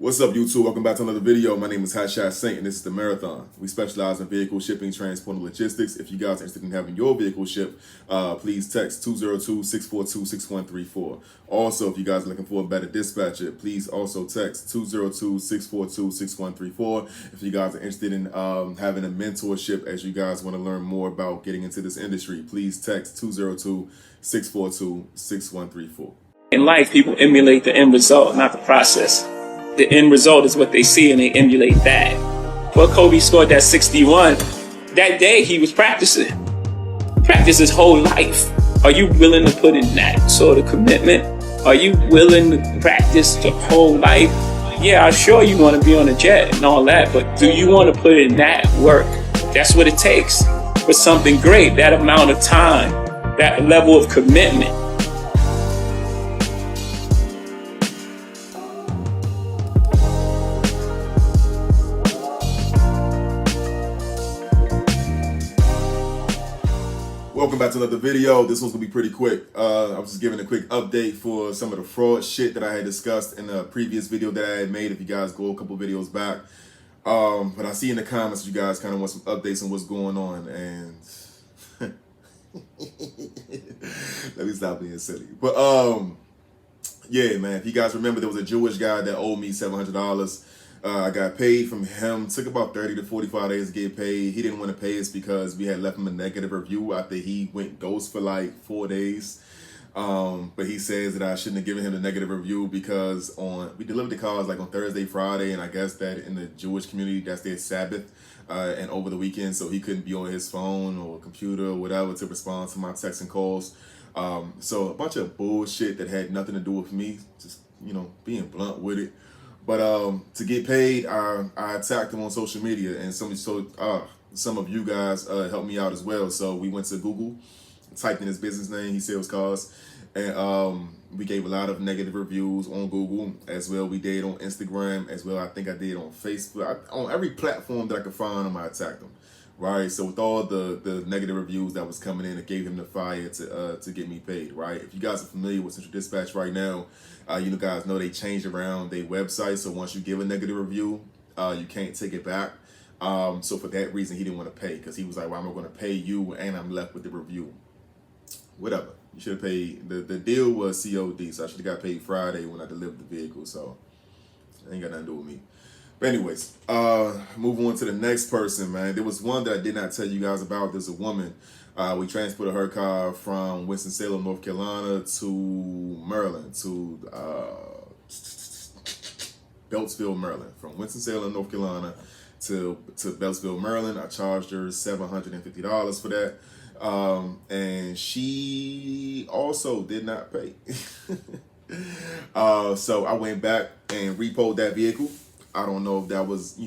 What's up, YouTube? Welcome back to another video. My name is Hotshot Saint, and this is the Marathon. We specialize in vehicle shipping, transport, and logistics. If you guys are interested in having your vehicle shipped, please text 202-642-6134. Also, if you guys are looking for a better dispatcher, please also text 202-642-6134. If you guys are interested in having a mentorship as you guys want to learn more about getting into this industry, please text 202-642-6134. In life, people emulate the end result, not the process. The end result is what they see, and they emulate that. Well, Kobe scored that 61. That day, he was practicing. Practice his whole life. Are you willing to put in that sort of commitment? Are you willing to practice the whole life? Yeah, I'm sure you want to be on a jet and all that, but do you want to put in that work? That's what it takes for something great, that amount of time, that level of commitment. Welcome back to another video. This one's gonna be pretty quick. I was just giving a quick update for some of the fraud shit that I had discussed in a previous video that I had made. If you guys go a couple videos back, but I see in the comments you guys kind of want some updates on what's going on, and let me stop being silly. But yeah, man. If you guys remember, there was a Jewish guy that owed me $700. I got paid from him. Took about 30 to 45 days to get paid. He didn't want to pay us because we had left him a negative review after he went ghost for like 4 days. But he says that I shouldn't have given him the negative review because we delivered the cars like on Thursday, Friday, and I guess that in the Jewish community, that's their Sabbath, and over the weekend, so he couldn't be on his phone or computer or whatever to respond to my texts and calls. So a bunch of bullshit that had nothing to do with me, just, being blunt with it. But to get paid, I attacked him on social media, and some of you guys helped me out as well. So we went to Google, typed in his business name, he sells cars, and we gave a lot of negative reviews on Google as well. We did on Instagram as well. I think I did on Facebook. On every platform that I could find, I attacked him. Right, so with all the negative reviews that was coming in, it gave him the fire to get me paid. Right, if you guys are familiar with Central Dispatch right now, you guys know they changed around their website. So once you give a negative review, you can't take it back. So for that reason, he didn't want to pay because he was like, "Well, I'm not going to pay you, and I'm left with the review." Whatever, you should have paid. The deal was COD, so I should have got paid Friday when I delivered the vehicle. So it ain't got nothing to do with me. But anyways, move on to the next person, man. There was one that I did not tell you guys about. There's a woman. We transported her car from Winston-Salem, North Carolina to Maryland, to Beltsville, Maryland. From Winston-Salem, North Carolina to Beltsville, Maryland. I charged her $750 for that. And she also did not pay. So I went back and repoed that vehicle. I don't know if that was,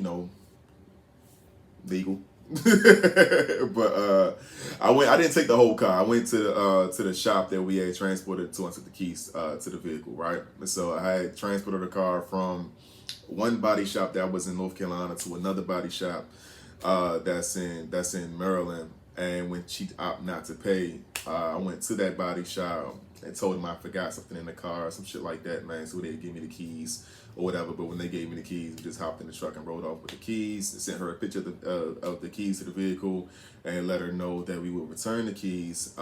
legal. But I didn't take the whole car. I went to the shop that we had transported to and took the keys to the vehicle, right? So I had transported the car from one body shop that was in North Carolina to another body shop that's in Maryland. And when she opted not to pay, I went to that body shop and told them I forgot something in the car or some shit like that, man. So they'd give me the keys or whatever. But when they gave me the keys, we just hopped in the truck and rode off with the keys. And sent her a picture of the keys to the vehicle and let her know that we would return the keys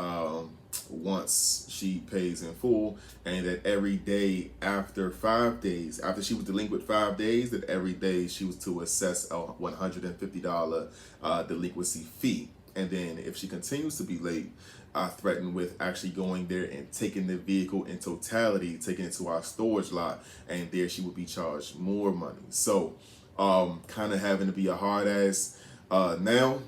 once she pays in full, and that every day after 5 days, after she was delinquent 5 days, that every day she was to assess a $150 delinquency fee. And then if she continues to be late, I threatened with actually going there and taking the vehicle in totality, taking it to our storage lot, and there she would be charged more money. So kind of having to be a hard ass now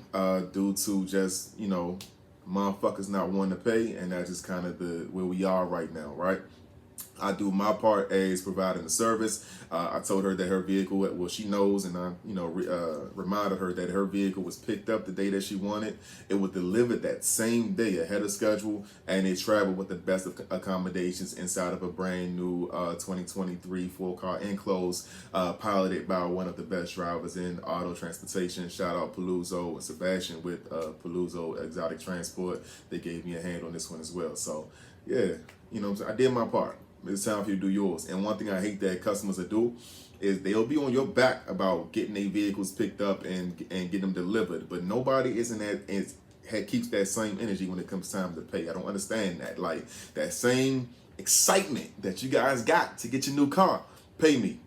due to just, motherfuckers not wanting to pay, and that's just kind of where we are right now, right? I do my part as providing the service. I told her that her vehicle, well, she knows, and I, reminded her that her vehicle was picked up the day that she wanted. It was delivered that same day ahead of schedule, and it traveled with the best of accommodations inside of a brand new 2023 4-car enclosed, piloted by one of the best drivers in auto transportation. Shout out Paluzzo and Sebastian with Paluzzo Exotic Transport. They gave me a hand on this one as well. So yeah, I did my part. It's time for you to do yours. And one thing I hate that customers will do is they'll be on your back about getting their vehicles picked up and get them delivered, but nobody keeps that same energy when it comes time to pay. I don't understand that. Like, that same excitement that you guys got to get your new car, pay me.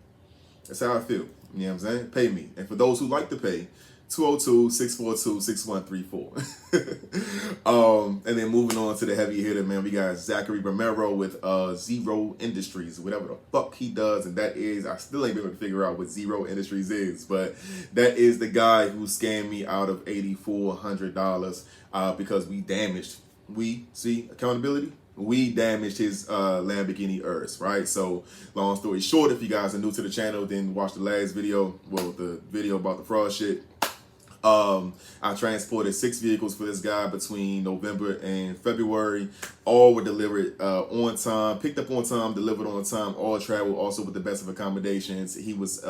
That's how I feel. You know what I'm saying? Pay me. And for those who like to pay, 202-642-6134. And then moving on to the heavy hitter, man, we got Zachary Romero with Zero Industries, whatever the fuck he does. And that is, I still ain't been able to figure out what Zero Industries is, but that is the guy who scammed me out of $8,400 because we damaged, accountability? We damaged his Lamborghini Urus, right? So, long story short, if you guys are new to the channel, then watch the last video, well, the video about the fraud shit. I transported 6 vehicles for this guy between November and February. All were delivered on time, picked up on time, delivered on time, all travel, also with the best of accommodations. He was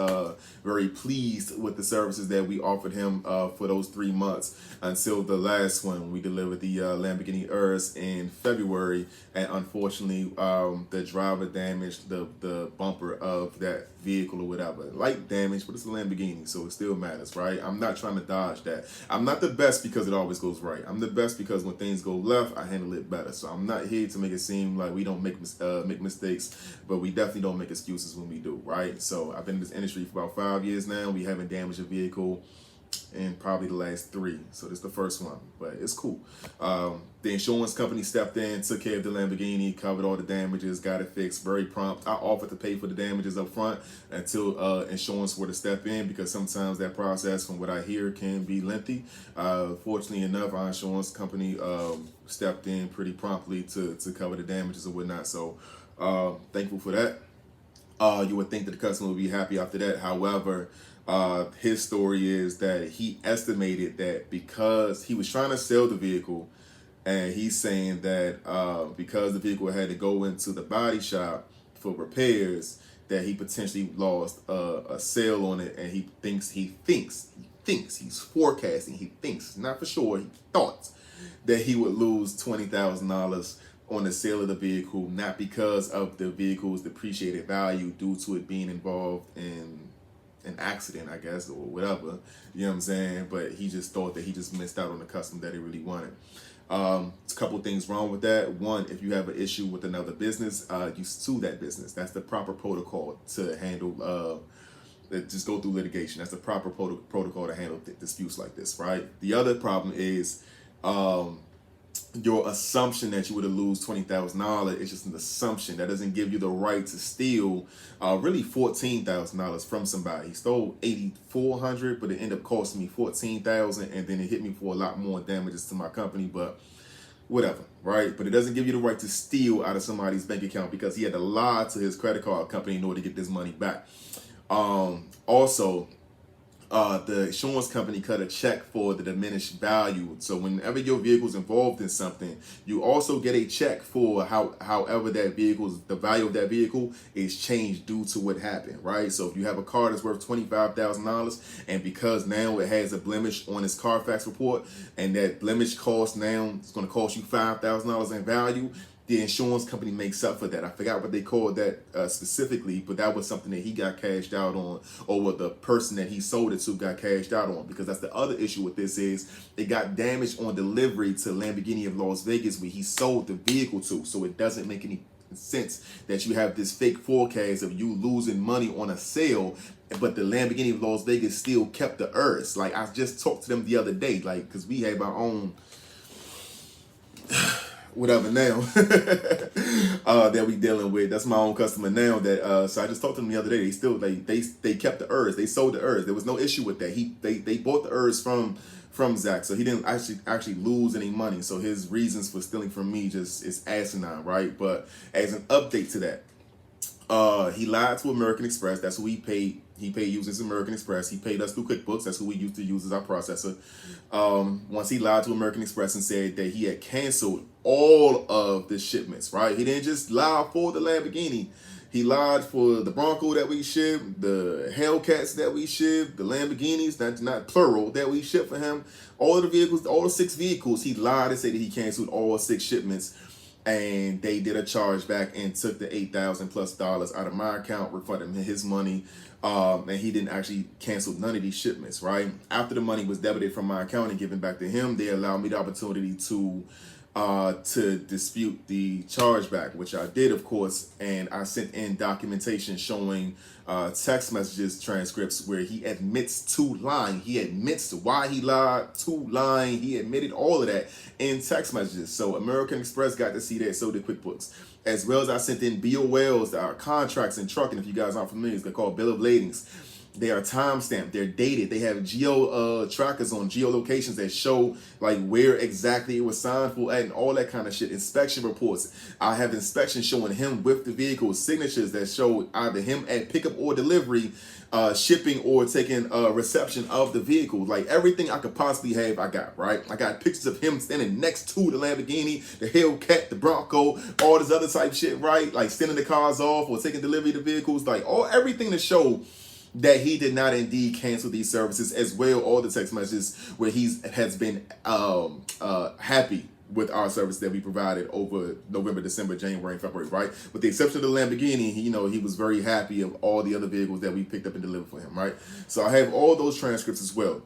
very pleased with the services that we offered him for those 3 months until the last one. We delivered the Lamborghini Urus in February, and unfortunately, the driver damaged the bumper of that vehicle or whatever. Light damage, but it's a Lamborghini, so it still matters, right? I'm not trying to dodge that. I'm not the best because it always goes right. I'm the best because when things go left, I handle it better. So I'm not here to make it seem like we don't make mistakes, but we definitely don't make excuses when we do, right? So I've been in this industry for about 5 years now. We haven't damaged a vehicle in probably the last 3. So this is the first one, but it's cool. The insurance company stepped in, took care of the Lamborghini, covered all the damages, got it fixed, very prompt. I offered to pay for the damages up front until insurance were to step in, because sometimes that process, from what I hear, can be lengthy. Fortunately enough, our insurance company stepped in pretty promptly to cover the damages and whatnot. So thankful for that. You would think that the customer would be happy after that. However, his story is that he estimated that because he was trying to sell the vehicle, and he's saying that because the vehicle had to go into the body shop for repairs, that he potentially lost a sale on it, and he thinks he's forecasting, he thinks, not for sure, he thought that he would lose $20,000 on the sale of the vehicle, not because of the vehicle's depreciated value due to it being involved in an accident, I guess, or whatever, you know what I'm saying? But he just thought that he just missed out on the customer that he really wanted. It's a couple of things wrong with that. One, if you have an issue with another business, you sue that business. That's the proper protocol to handle, just go through litigation. That's the proper protocol to handle disputes like this, right? The other problem is your assumption that you would lose $20,000 is just an assumption. That doesn't give you the right to steal really $14,000 from somebody. He stole $8,400, but it ended up costing me $14,000, and then it hit me for a lot more damages to my company, but whatever, right? But it doesn't give you the right to steal out of somebody's bank account, because he had to lie to his credit card company in order to get this money back. Also, the insurance company cut a check for the diminished value. So whenever your vehicle's involved in something, you also get a check for however that the value of that vehicle is changed due to what happened, right? So if you have a car that's worth $25,000, and because now it has a blemish on its Carfax report, and that blemish cost now, it's going to cost you $5,000 in value, the insurance company makes up for that. I forgot what they called that specifically, but that was something that he got cashed out on, or what the person that he sold it to got cashed out on, because that's the other issue with this is it got damaged on delivery to Lamborghini of Las Vegas, where he sold the vehicle to. So it doesn't make any sense that you have this fake forecast of you losing money on a sale, but the Lamborghini of Las Vegas still kept the Urus. Like, I just talked to them the other day, like, because we have our own whatever now that we dealing with. That's my own customer now. That so I just talked to them the other day. They still they kept the Urus. They sold the Urus. There was no issue with that. They bought the Urus from Zach, so he didn't actually lose any money. So his reasons for stealing from me just is asinine, right? But as an update to that, he lied to American Express. That's who he paid. He paid users American Express. He paid us through Quickbooks. That's who we used to use as our processor. Once he lied to American Express and said that he had canceled all of the shipments, right? He didn't just lie for the Lamborghini. He lied for the Bronco that we shipped, the Hellcats that we shipped, the Lamborghinis, not plural, that we shipped for him. All of the vehicles, all the 6 vehicles, he lied and said that he canceled all 6 shipments. and they did a chargeback and took the $8,000+ out of my account, refunded him his money, and he didn't actually cancel none of these shipments, right? After the money was debited from my account and given back to him, they allowed me the opportunity to dispute the chargeback, which I did, of course, and I sent in documentation showing text messages, transcripts where he admits to lying. He admits why he lied, to lying. He admitted all of that in text messages. So American Express got to see that, so did QuickBooks. As well as I sent in BOLs, contracts in trucking. If you guys aren't familiar, they're called bill of ladings. They are timestamped. They're dated. They have geo trackers on geolocations that show like where exactly it was signed for at and all that kind of shit. Inspection reports. I have inspections showing him with the vehicle, signatures that show either him at pickup or delivery, shipping or taking reception of the vehicle. Like everything I could possibly have, I got, right? I got pictures of him standing next to the Lamborghini, the Hellcat, the Bronco, all this other type shit, right? Like sending the cars off or taking delivery of the vehicles, like everything to show that he did not indeed cancel these services, as well all the text messages where has been happy with our service that we provided over November, December, January, and February, right? With the exception of the Lamborghini, he was very happy of all the other vehicles that we picked up and delivered for him, right? So I have all those transcripts as well.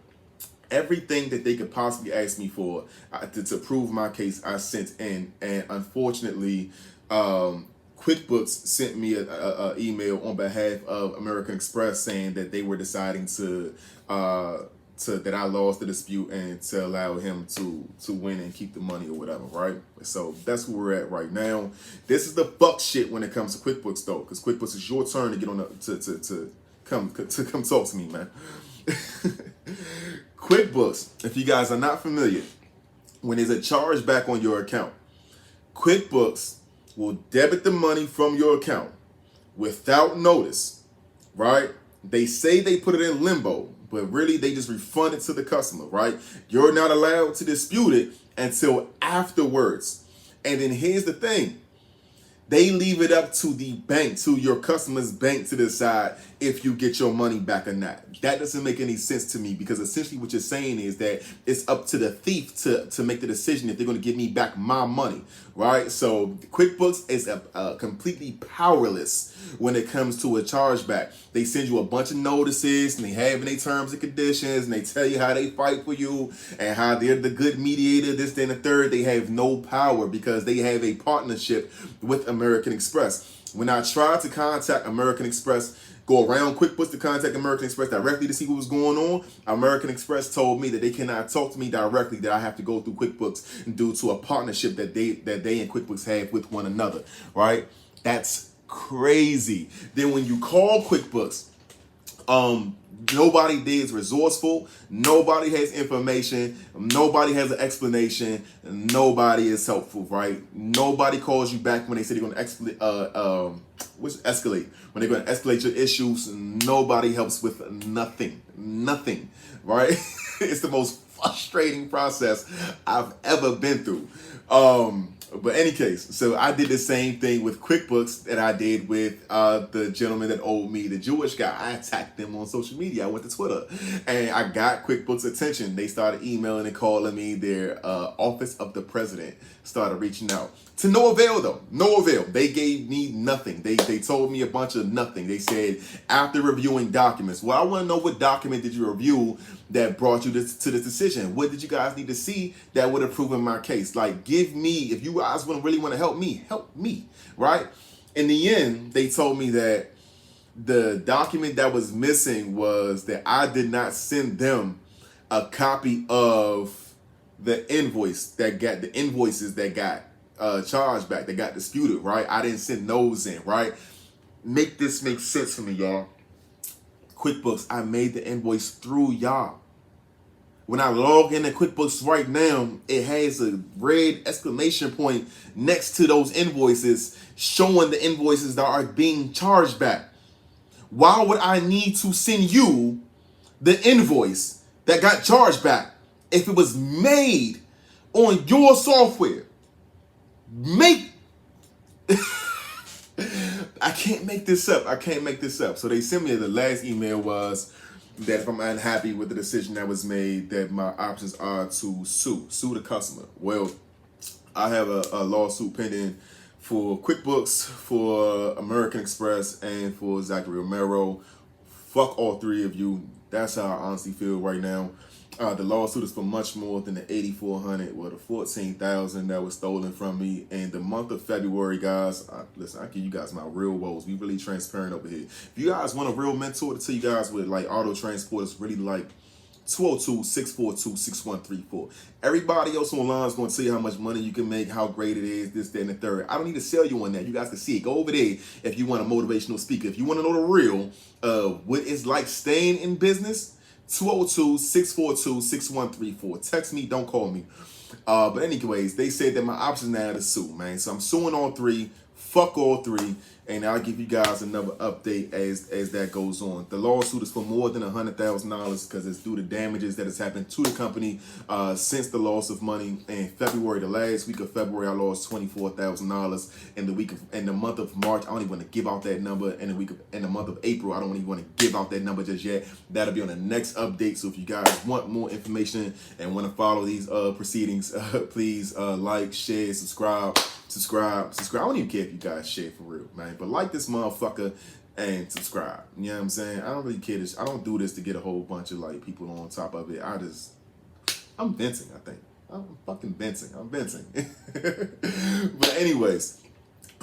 Everything that they could possibly ask me for to prove my case, I sent in, and unfortunately, QuickBooks sent me a email on behalf of American Express saying that they were deciding that I lost the dispute and to allow him to win and keep the money or whatever, right? So that's where we're at right now. This is the fuck shit when it comes to QuickBooks though, because QuickBooks is your turn to get on to come talk to me, man. QuickBooks, if you guys are not familiar, when there's a chargeback on your account, QuickBooks will debit the money from your account without notice, right? They say they put it in limbo, but really they just refund it to the customer, right? You're not allowed to dispute it until afterwards. And then here's the thing. They leave it up to the bank, to your customer's bank to decide if you get your money back or not. That doesn't make any sense to me, because essentially what you're saying is that it's up to the thief to make the decision if they're going to give me back my money, right? So QuickBooks is completely powerless when it comes to a chargeback. They send you a bunch of notices and they have in their terms and conditions and they tell you how they fight for you and how they're the good mediator, this, then, the third. They have no power because they have a partnership with American Express. When I tried to contact American Express, go around QuickBooks to contact American Express directly to see what was going on, American Express told me that they cannot talk to me directly, that I have to go through QuickBooks due to a partnership that they and QuickBooks have with one another, right? That's crazy. Then when you call QuickBooks, nobody there is resourceful. Nobody has information. Nobody has an explanation. Nobody is helpful, right? Nobody calls you back when they say they're going to escalate. When they're going to escalate your issues, nobody helps with nothing, right? It's the most frustrating process I've ever been through. But any case, so I did the same thing with QuickBooks that I did with the gentleman that owed me, the Jewish guy. I attacked them on social media. I went to Twitter and I got QuickBooks' attention. They started emailing and calling me. Their office of the president started reaching out. To no avail though, no avail. They gave me nothing. They told me a bunch of nothing. They said, after reviewing documents. Well, I want to know, what document did you review that brought you to this decision? What did you guys need to see that would have proven my case? Like, give me, if you guys really want to help me, right? In the end, they told me that the document that was missing was that I did not send them a copy of the invoices that got chargeback, that got disputed, right? I didn't send those in, right? Make this make sense for me, y'all. QuickBooks, I made the invoice through y'all. When I log into QuickBooks right now, it has a red exclamation point next to those invoices showing the invoices that are being charged back. Why would I need to send you the invoice that got charged back if it was made on your software? I can't make this up. So they sent me, the last email was that if I'm unhappy with the decision that was made, that my options are to sue the customer. Well, I have a lawsuit pending for QuickBooks, for American Express, and for Zachary Romero. Fuck all three of you. That's how I honestly feel right now. The lawsuit is for much more than the $8,400 or the $14,000 that was stolen from me. And the month of February, guys, listen, I give you guys my real woes. We really transparent over here. If you guys want a real mentor to tell you guys with like auto transport, it's really like 202-642-6134. Everybody else online is going to tell you how much money you can make, how great it is, this, that, and the third. I don't need to sell you on that. You guys can see it. Go over there if you want a motivational speaker. If you want to know the real, what it's like staying in business, 202-642-6134. Text me, don't call me. But anyways, they said that my option now to sue, man. So I'm suing all three. Fuck all three. And I'll give you guys another update as that goes on. The lawsuit is for more than $100,000 because it's due to damages that has happened to the company since the loss of money in February. The last week of February, I lost $24,000. In the month of March, I don't even want to give out that number. In the month of April, I don't even want to give out that number just yet. That'll be on the next update. So if you guys want more information and want to follow these proceedings, please like, share, subscribe. I don't even care if you guys share for real, man. But like this motherfucker and subscribe. You know what I'm saying? I don't really care. I don't do this to get a whole bunch of like people on top of it. I'm venting, I think. I'm fucking venting. I'm venting. But anyways,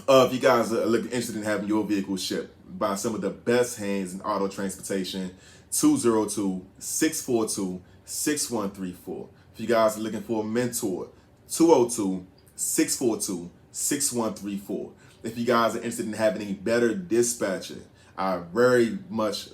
if you guys are interested in having your vehicle shipped by some of the best hands in auto transportation, 202-642-6134. If you guys are looking for a mentor, 202-642-6134. If you guys are interested in having a better dispatcher, not very much,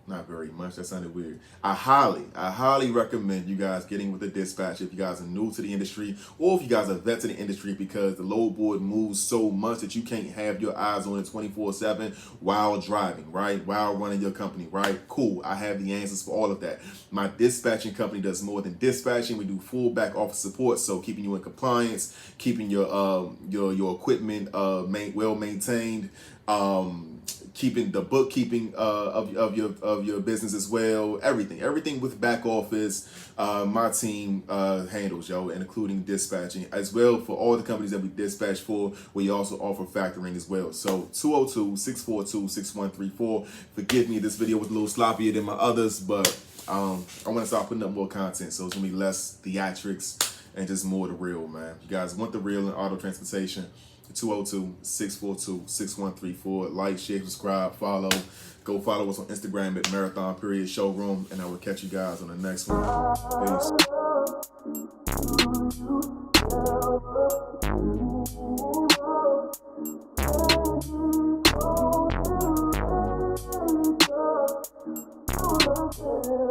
that sounded weird. I highly recommend you guys getting with a dispatcher if you guys are new to the industry or if you guys are vets in the industry, because the load board moves so much that you can't have your eyes on it 24/7 while driving, right? While running your company, right? Cool. I have the answers for all of that. My dispatching company does more than dispatching. We do full back office support, so keeping you in compliance, keeping your equipment well maintained, keeping the bookkeeping of your business as well. Everything with back office, my team handles, yo, and including dispatching as well for all the companies that we dispatch for. We also offer factoring as well. So 202-642-6134. Forgive me, this video was a little sloppier than my others, but I want to start putting up more content, so it's gonna be less theatrics and just more the real, man. If you guys want the real in auto transportation, 202-642-6134. Like, share, subscribe, follow. Go follow us on Instagram at marathon.showroom, and I will catch you guys on the next one. Peace.